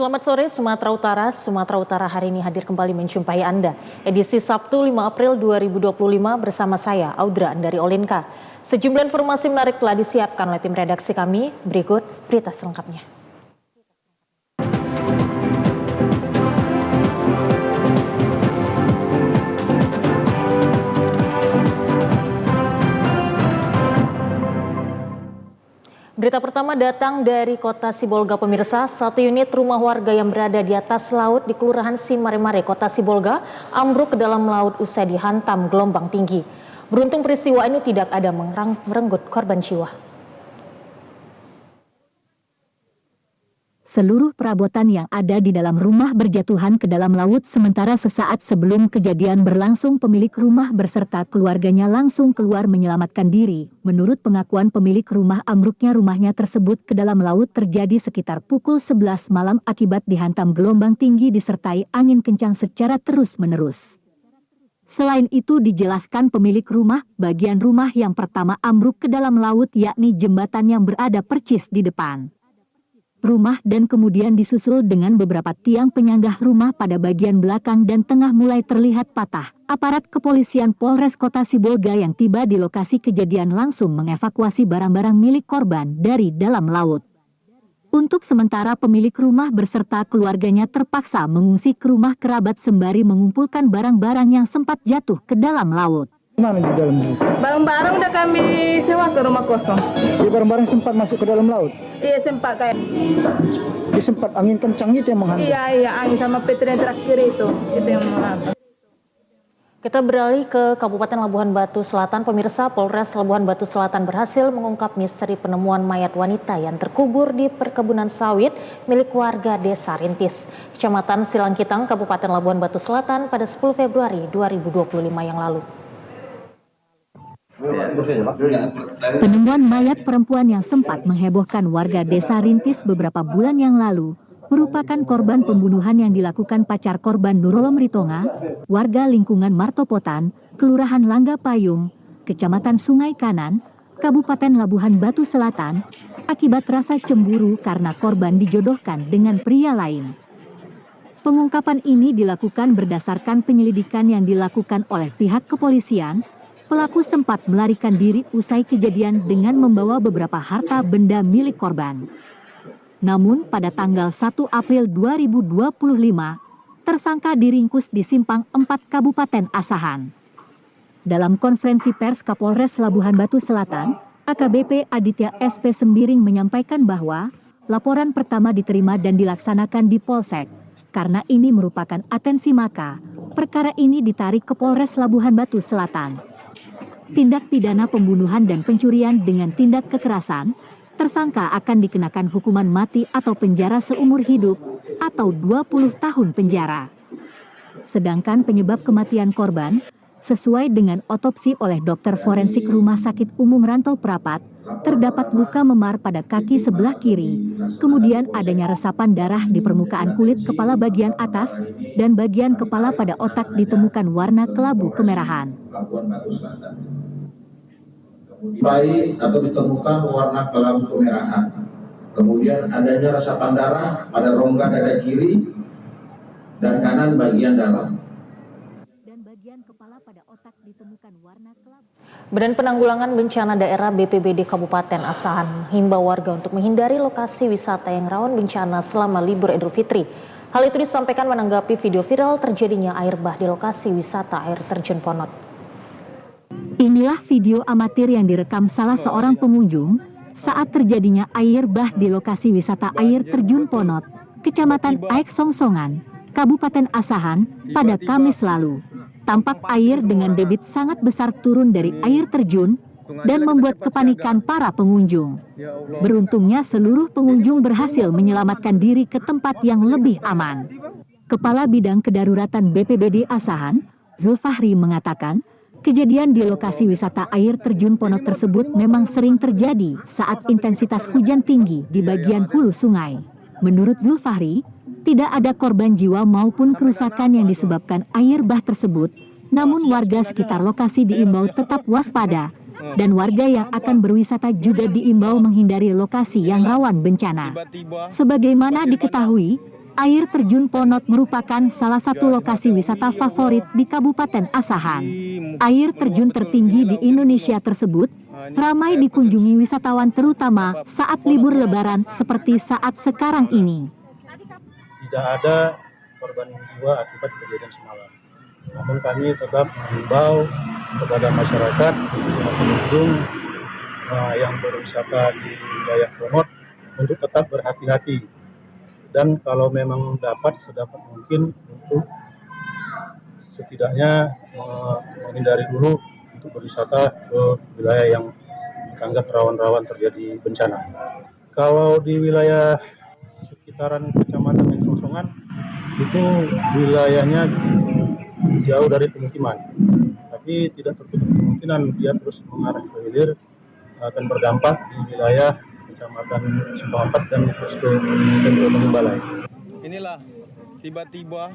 Selamat sore Sumatera Utara. Sumatera Utara hari ini hadir kembali menjumpai Anda. Edisi Sabtu 5 April 2025 bersama saya Audra dari Olinka. Sejumlah informasi menarik telah disiapkan oleh tim redaksi kami. Berikut berita selengkapnya. Berita pertama datang dari Kota Sibolga, pemirsa. Satu unit rumah warga yang berada di atas laut di Kelurahan Simaremare, Kota Sibolga, ambruk ke dalam laut usai dihantam gelombang tinggi. Beruntung peristiwa ini tidak ada merenggut korban jiwa. Seluruh perabotan yang ada di dalam rumah berjatuhan ke dalam laut, sementara sesaat sebelum kejadian berlangsung pemilik rumah beserta keluarganya langsung keluar menyelamatkan diri. Menurut pengakuan pemilik rumah, ambruknya rumahnya tersebut ke dalam laut terjadi sekitar pukul 11 malam akibat dihantam gelombang tinggi disertai angin kencang secara terus-menerus. Selain itu dijelaskan pemilik rumah, bagian rumah yang pertama ambruk ke dalam laut yakni jembatan yang berada percis di depan rumah dan kemudian disusul dengan beberapa tiang penyanggah rumah pada bagian belakang dan tengah mulai terlihat patah. Aparat kepolisian Polres Kota Sibolga yang tiba di lokasi kejadian langsung mengevakuasi barang-barang milik korban dari dalam laut. Untuk sementara pemilik rumah beserta keluarganya terpaksa mengungsi ke rumah kerabat sembari mengumpulkan barang-barang yang sempat jatuh ke dalam laut. Mana di dalam laut? Barang-barang udah kami sewa ke rumah kosong. Jadi barang-barang sempat masuk ke dalam laut? Iya, sempat kayak. Jadi sempat angin kencang itu yang menghantam? Iya, angin sama petir yang terakhir itu yang menghantam. Kita beralih ke Kabupaten Labuhan Batu Selatan. Pemirsa, Polres Labuhan Batu Selatan berhasil mengungkap misteri penemuan mayat wanita yang terkubur di perkebunan sawit milik warga Desa Rintis, Kecamatan Silangkitang, Kabupaten Labuhan Batu Selatan pada 10 Februari 2025 yang lalu. Penemuan mayat perempuan yang sempat menghebohkan warga Desa Rintis beberapa bulan yang lalu merupakan korban pembunuhan yang dilakukan pacar korban Nurolom Ritonga, warga lingkungan Martopotan, Kelurahan Langga Payung, Kecamatan Sungai Kanan, Kabupaten Labuhan Batu Selatan, akibat rasa cemburu karena korban dijodohkan dengan pria lain. Pengungkapan ini dilakukan berdasarkan penyelidikan yang dilakukan oleh pihak kepolisian. Pelaku sempat melarikan diri usai kejadian dengan membawa beberapa harta benda milik korban. Namun pada tanggal 1 April 2025, tersangka diringkus di Simpang 4 Kabupaten Asahan. Dalam konferensi pers Kapolres Labuhan Batu Selatan, AKBP Aditya SP Sembiring menyampaikan bahwa laporan pertama diterima dan dilaksanakan di Polsek. Karena ini merupakan atensi maka, perkara ini ditarik ke Polres Labuhan Batu Selatan. Tindak pidana pembunuhan dan pencurian dengan tindak kekerasan, tersangka akan dikenakan hukuman mati atau penjara seumur hidup atau 20 tahun penjara. Sedangkan penyebab kematian korban, sesuai dengan otopsi oleh dokter forensik Rumah Sakit Umum Rantau Prapat, terdapat luka memar pada kaki sebelah kiri, kemudian adanya resapan darah di permukaan kulit kepala bagian atas, dan bagian kepala pada otak ditemukan warna kelabu kemerahan. Bayi atau ditemukan warna kelabu kemerahan. Kemudian adanya resapan darah pada rongga dada kiri dan kanan bagian dalam. Dan bagian kepala pada otak ditemukan warna kelabu. Badan Penanggulangan Bencana Daerah BPBD Kabupaten Asahan menghimbau warga untuk menghindari lokasi wisata yang rawan bencana selama libur Idul Fitri. Hal itu disampaikan menanggapi video viral terjadinya air bah di lokasi wisata air terjun Ponot. Inilah video amatir yang direkam salah seorang pengunjung saat terjadinya air bah di lokasi wisata air terjun Ponot, Kecamatan Aek Songsongan, Kabupaten Asahan pada Kamis lalu. Tampak air dengan debit sangat besar turun dari air terjun dan membuat kepanikan para pengunjung. Beruntungnya seluruh pengunjung berhasil menyelamatkan diri ke tempat yang lebih aman. Kepala Bidang Kedaruratan BPBD Asahan, Zulfahri mengatakan, kejadian di lokasi wisata air terjun Ponot tersebut memang sering terjadi saat intensitas hujan tinggi di bagian hulu sungai. Menurut Zulfahri, tidak ada korban jiwa maupun kerusakan yang disebabkan air bah tersebut, namun warga sekitar lokasi diimbau tetap waspada, dan warga yang akan berwisata juga diimbau menghindari lokasi yang rawan bencana. Sebagaimana diketahui, Air terjun Ponot merupakan salah satu lokasi wisata favorit di Kabupaten Asahan. Air terjun tertinggi di Indonesia tersebut ramai dikunjungi wisatawan terutama saat libur Lebaran seperti saat sekarang ini. Tidak ada korban jiwa akibat kejadian semalam. Namun kami tetap mengimbau kepada masyarakat pengunjung yang berwisata di wilayah Ponot untuk tetap berhati-hati. Dan kalau memang dapat sedapat mungkin untuk setidaknya menghindari dulu untuk berwisata ke wilayah yang dianggap rawan-rawan terjadi bencana. Kalau di wilayah sekitaran Kecamatan Songsongan itu wilayahnya jauh dari pemukiman, tapi tidak tertutup kemungkinan dia terus mengarah ke hilir akan berdampak di wilayah Kecamatan Simpang 4 dan terus ke Balai. Inilah tiba-tiba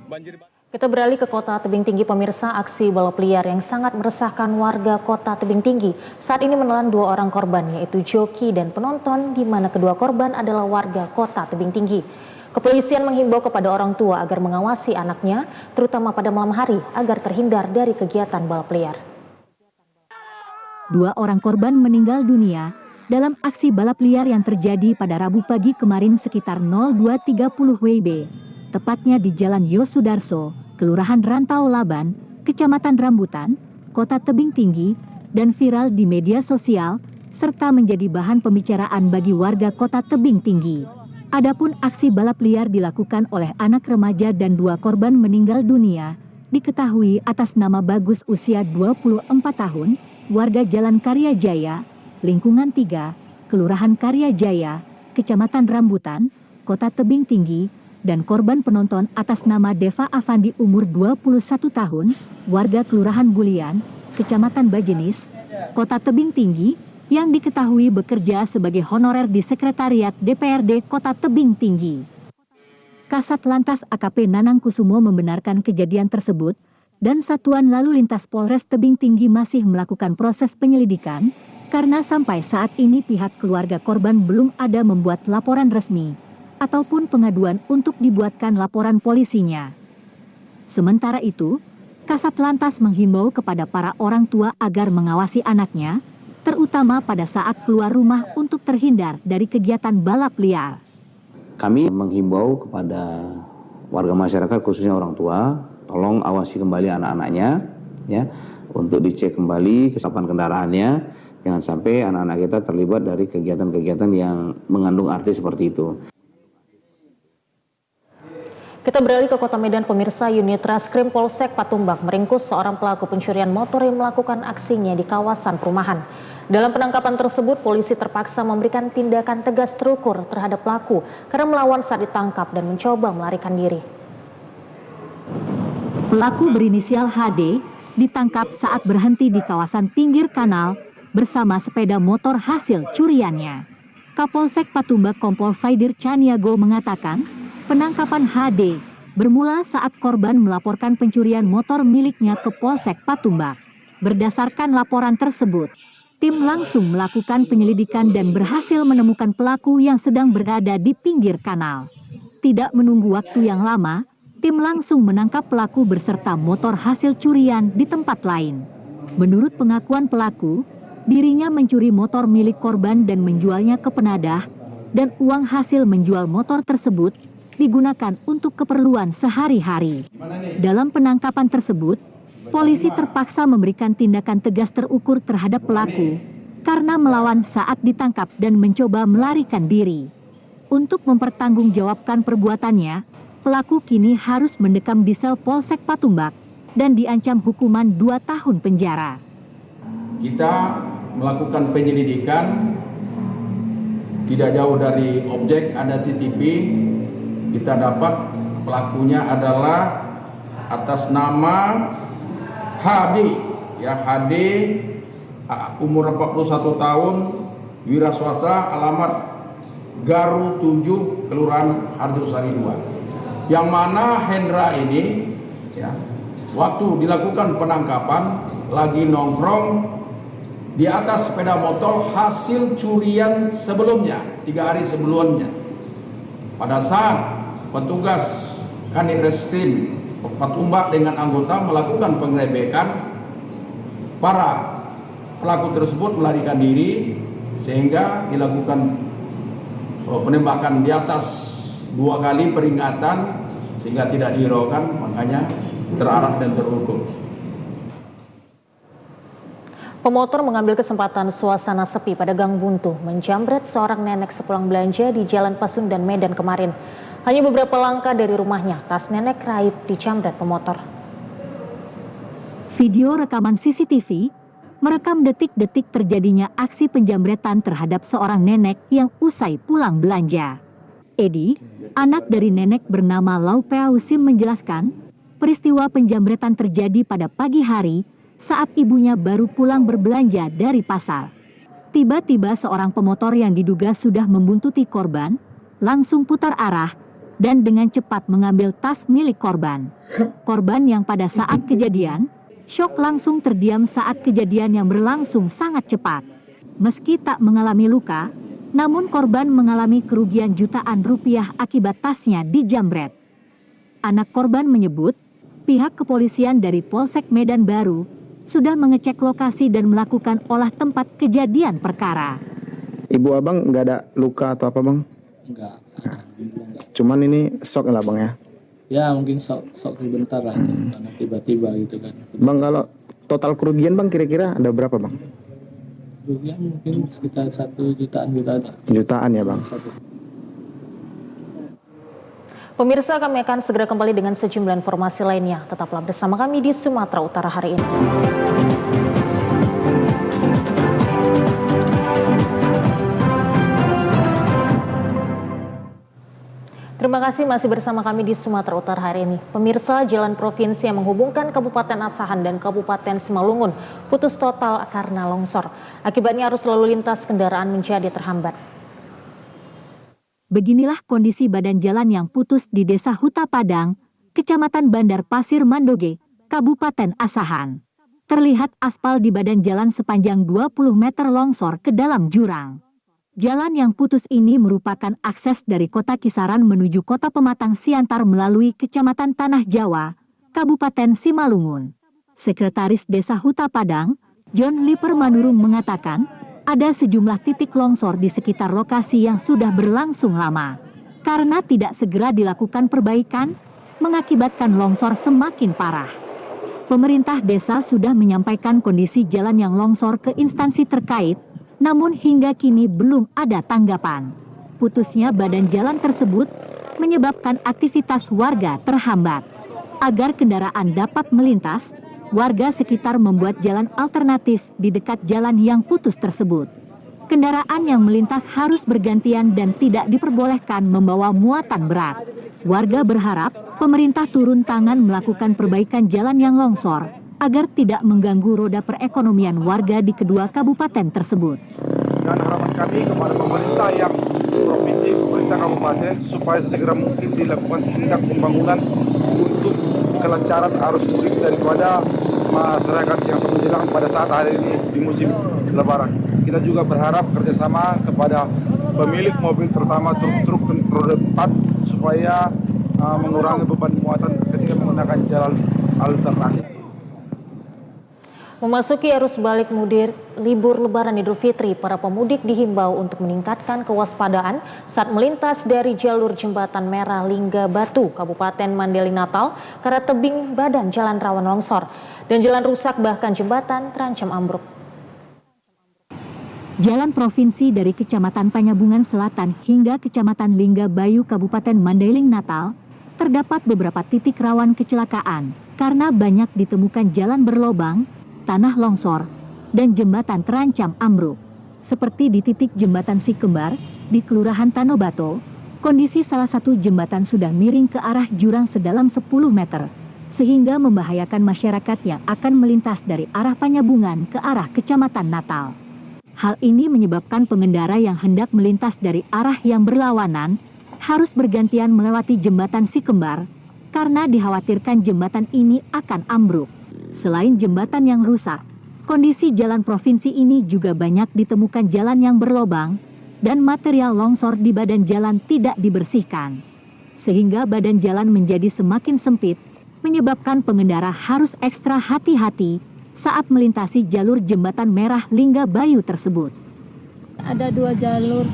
banjir. Kita beralih ke Kota Tebing Tinggi, pemirsa. Aksi balap liar yang sangat meresahkan warga Kota Tebing Tinggi saat ini menelan 2 orang korban, yaitu joki dan penonton, di mana kedua korban adalah warga Kota Tebing Tinggi. Kepolisian menghimbau kepada orang tua agar mengawasi anaknya, terutama pada malam hari, agar terhindar dari kegiatan balap liar. 2 orang korban meninggal dunia dalam aksi balap liar yang terjadi pada Rabu pagi kemarin sekitar 02.30 WIB, tepatnya di Jalan Yosudarso, Kelurahan Rantau Laban, Kecamatan Rambutan, Kota Tebing Tinggi, dan viral di media sosial, serta menjadi bahan pembicaraan bagi warga Kota Tebing Tinggi. Adapun aksi balap liar dilakukan oleh anak remaja dan 2 korban meninggal dunia, diketahui atas nama Bagus usia 24 tahun, warga Jalan Karya Jaya, Lingkungan 3, Kelurahan Karya Jaya, Kecamatan Rambutan, Kota Tebing Tinggi, dan korban penonton atas nama Deva Afandi umur 21 tahun, warga Kelurahan Bulian, Kecamatan Bajenis, Kota Tebing Tinggi, yang diketahui bekerja sebagai honorer di Sekretariat DPRD Kota Tebing Tinggi. Kasat Lantas AKP Nanang Kusumo membenarkan kejadian tersebut, dan Satuan Lalu Lintas Polres Tebing Tinggi masih melakukan proses penyelidikan, karena sampai saat ini pihak keluarga korban belum ada membuat laporan resmi ataupun pengaduan untuk dibuatkan laporan polisinya. Sementara itu, Kasat Lantas menghimbau kepada para orang tua agar mengawasi anaknya, terutama pada saat keluar rumah untuk terhindar dari kegiatan balap liar. Kami menghimbau kepada warga masyarakat khususnya orang tua, tolong awasi kembali anak-anaknya ya, untuk dicek kembali kesiapan kendaraannya. Jangan sampai anak-anak kita terlibat dari kegiatan-kegiatan yang mengandung arti seperti itu. Kita beralih ke Kota Medan, pemirsa. Unit Raskrim Polsek Patumbak meringkus seorang pelaku pencurian motor yang melakukan aksinya di kawasan perumahan. Dalam penangkapan tersebut, polisi terpaksa memberikan tindakan tegas terukur terhadap pelaku karena melawan saat ditangkap dan mencoba melarikan diri. Pelaku berinisial HD ditangkap saat berhenti di kawasan pinggir kanal bersama sepeda motor hasil curiannya. Kapolsek Patumbak Kompol Faidir Caniago mengatakan, penangkapan HD bermula saat korban melaporkan pencurian motor miliknya ke Polsek Patumbak. Berdasarkan laporan tersebut, tim langsung melakukan penyelidikan dan berhasil menemukan pelaku yang sedang berada di pinggir kanal. Tidak menunggu waktu yang lama, tim langsung menangkap pelaku beserta motor hasil curian di tempat lain. Menurut pengakuan pelaku, dirinya mencuri motor milik korban dan menjualnya ke penadah, dan uang hasil menjual motor tersebut digunakan untuk keperluan sehari-hari. Dalam penangkapan tersebut, polisi terpaksa memberikan tindakan tegas terukur terhadap pelaku karena melawan saat ditangkap dan mencoba melarikan diri. Untuk mempertanggungjawabkan perbuatannya, pelaku kini harus mendekam di sel Polsek Patumbak dan diancam hukuman 2 tahun penjara. Kita melakukan penyelidikan, tidak jauh dari objek ada CCTV, kita dapat pelakunya adalah atas nama HD, ya HD, umur 41 tahun, wira swasta, alamat Garu 7, Kelurahan Harjosari 2. Yang mana Hendra ini, ya, waktu dilakukan penangkapan lagi nongkrong di atas sepeda motor hasil curian sebelumnya, 3 hari sebelumnya. Pada saat petugas Kanit Reskrim Patumbak dengan anggota melakukan penggerebekan. Para pelaku tersebut melarikan diri sehingga dilakukan penembakan di atas 2 kali peringatan sehingga tidak dihiraukan, makanya terarah dan terukur. Pemotor mengambil kesempatan suasana sepi pada Gang Buntu menjamret seorang nenek sepulang belanja di Jalan Pasundan Medan kemarin. Hanya beberapa langkah dari rumahnya, tas nenek raib dijamret pemotor. Video rekaman CCTV merekam detik-detik terjadinya aksi penjamretan terhadap seorang nenek yang usai pulang belanja. Edi, anak dari nenek bernama Laupea Usim menjelaskan, peristiwa penjamretan terjadi pada pagi hari saat ibunya baru pulang berbelanja dari pasar. Tiba-tiba seorang pemotor yang diduga sudah membuntuti korban, langsung putar arah dan dengan cepat mengambil tas milik korban. Korban yang pada saat kejadian, syok langsung terdiam saat kejadian yang berlangsung sangat cepat. Meski tak mengalami luka, namun korban mengalami kerugian jutaan rupiah akibat tasnya dijamret. Anak korban menyebut, pihak kepolisian dari Polsek Medan Baru sudah mengecek lokasi dan melakukan olah tempat kejadian perkara. Ibu abang nggak ada luka atau apa bang? Enggak. Cuman ini shock lah bang ya? Ya mungkin sok sebentar lah, karena tiba-tiba gitu kan. Bang, kalau total kerugian bang kira-kira ada berapa bang? Kerugian mungkin sekitar 1 jutaan gitu ada. Jutaan ya bang? Pemirsa, kami akan segera kembali dengan sejumlah informasi lainnya. Tetaplah bersama kami di Sumatera Utara hari ini. Terima kasih masih bersama kami di Sumatera Utara hari ini. Pemirsa, jalan provinsi yang menghubungkan Kabupaten Asahan dan Kabupaten Simalungun putus total karena longsor. Akibatnya arus lalu lintas kendaraan menjadi terhambat. Beginilah kondisi badan jalan yang putus di Desa Huta Padang, Kecamatan Bandar Pasir Mandoge, Kabupaten Asahan. Terlihat aspal di badan jalan sepanjang 20 meter longsor ke dalam jurang. Jalan yang putus ini merupakan akses dari Kota Kisaran menuju Kota Pematang Siantar melalui Kecamatan Tanah Jawa, Kabupaten Simalungun. Sekretaris Desa Huta Padang, John Liper Manurung mengatakan, ada sejumlah titik longsor di sekitar lokasi yang sudah berlangsung lama. Karena tidak segera dilakukan perbaikan, mengakibatkan longsor semakin parah. Pemerintah desa sudah menyampaikan kondisi jalan yang longsor ke instansi terkait, namun hingga kini belum ada tanggapan. Putusnya badan jalan tersebut menyebabkan aktivitas warga terhambat. Agar kendaraan dapat melintas, warga sekitar membuat jalan alternatif di dekat jalan yang putus tersebut. Kendaraan yang melintas harus bergantian dan tidak diperbolehkan membawa muatan berat. Warga berharap pemerintah turun tangan melakukan perbaikan jalan yang longsor agar tidak mengganggu roda perekonomian warga di kedua kabupaten tersebut. Dan harapan kami kepada pemerintah yang provinsi, pemerintah kabupaten supaya segera mungkin dilakukan tindak pembangunan untuk kelancaran arus mudik daripada masyarakat yang menjelang pada saat hari ini di musim Lebaran. Kita juga berharap kerjasama kepada pemilik mobil terutama truk-truk roda 4 supaya mengurangi beban muatan ketika menggunakan jalan alternatif. Memasuki arus balik mudik libur Lebaran Idul Fitri, para pemudik dihimbau untuk meningkatkan kewaspadaan saat melintas dari jalur Jembatan Merah Lingga Batu, Kabupaten Mandailing Natal, karena tebing badan jalan rawan longsor dan jalan rusak bahkan jembatan terancam ambruk. Jalan provinsi dari Kecamatan Panyabungan Selatan hingga Kecamatan Lingga Bayu, Kabupaten Mandailing Natal, terdapat beberapa titik rawan kecelakaan karena banyak ditemukan jalan berlobang, tanah longsor, dan jembatan terancam ambruk. Seperti di titik jembatan Sikembar, di Kelurahan Tanobato, kondisi salah satu jembatan sudah miring ke arah jurang sedalam 10 meter, sehingga membahayakan masyarakat yang akan melintas dari arah Panyabungan ke arah Kecamatan Natal. Hal ini menyebabkan pengendara yang hendak melintas dari arah yang berlawanan, harus bergantian melewati jembatan Sikembar, karena dikhawatirkan jembatan ini akan ambruk. Selain jembatan yang rusak, kondisi jalan provinsi ini juga banyak ditemukan jalan yang berlobang dan material longsor di badan jalan tidak dibersihkan. sehingga badan jalan menjadi semakin sempit, menyebabkan pengendara harus ekstra hati-hati saat melintasi jalur jembatan merah Linggabayu tersebut. Ada 2 jalur,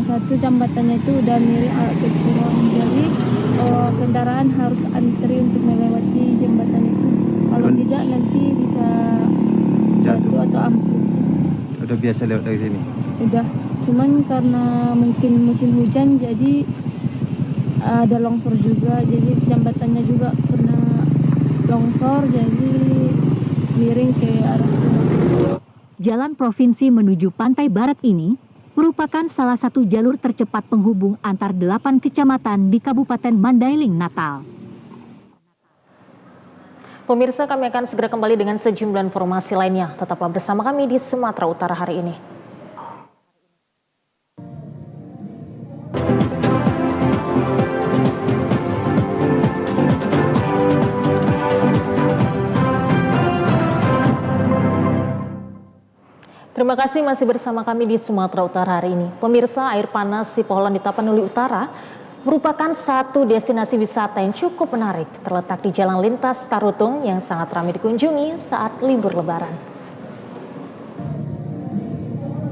satu jambatannya itu udah miring agak kurang, jadi kendaraan harus antri untuk melewati jembatan itu. Kalau tidak nanti bisa jatuh atau ambruk. Udah biasa lewat dari sini? Udah, cuman karena mungkin musim hujan jadi ada longsor juga, jadi jambatannya juga kena longsor, jadi miring ke arah timur. Jalan provinsi menuju pantai barat ini merupakan salah satu jalur tercepat penghubung antar 8 kecamatan di Kabupaten Mandailing, Natal. Pemirsa, kami akan segera kembali dengan sejumlah informasi lainnya. Tetaplah bersama kami di Sumatera Utara hari ini. Terima kasih masih bersama kami di Sumatera Utara hari ini. Pemirsa, air panas Sipoholan di Tapanuli Utara merupakan satu destinasi wisata yang cukup menarik, terletak di Jalan Lintas Tarutung yang sangat ramai dikunjungi saat libur Lebaran.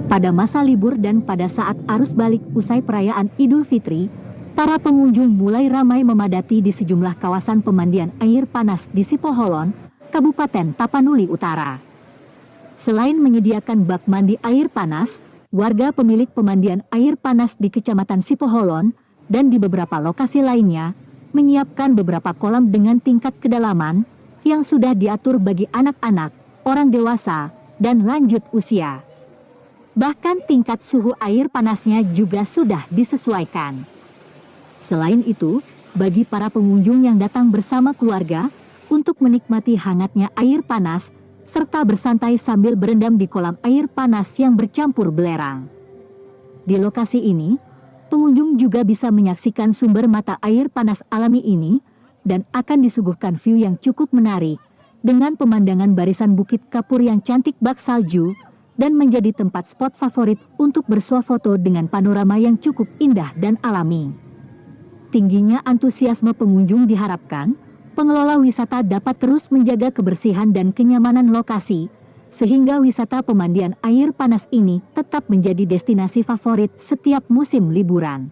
Pada masa libur dan pada saat arus balik usai perayaan Idul Fitri, para pengunjung mulai ramai memadati di sejumlah kawasan pemandian air panas di Sipoholon, Kabupaten Tapanuli Utara. Selain menyediakan bak mandi air panas, warga pemilik pemandian air panas di Kecamatan Sipoholon dan di beberapa lokasi lainnya menyiapkan beberapa kolam dengan tingkat kedalaman yang sudah diatur bagi anak-anak, orang dewasa, dan lanjut usia. Bahkan tingkat suhu air panasnya juga sudah disesuaikan. Selain itu, bagi para pengunjung yang datang bersama keluarga untuk menikmati hangatnya air panas, serta bersantai sambil berendam di kolam air panas yang bercampur belerang. Di lokasi ini, pengunjung juga bisa menyaksikan sumber mata air panas alami ini dan akan disuguhkan view yang cukup menarik dengan pemandangan barisan bukit kapur yang cantik bak salju dan menjadi tempat spot favorit untuk bersuah foto dengan panorama yang cukup indah dan alami. Tingginya antusiasme pengunjung diharapkan pengelola wisata dapat terus menjaga kebersihan dan kenyamanan lokasi, sehingga wisata pemandian air panas ini tetap menjadi destinasi favorit setiap musim liburan.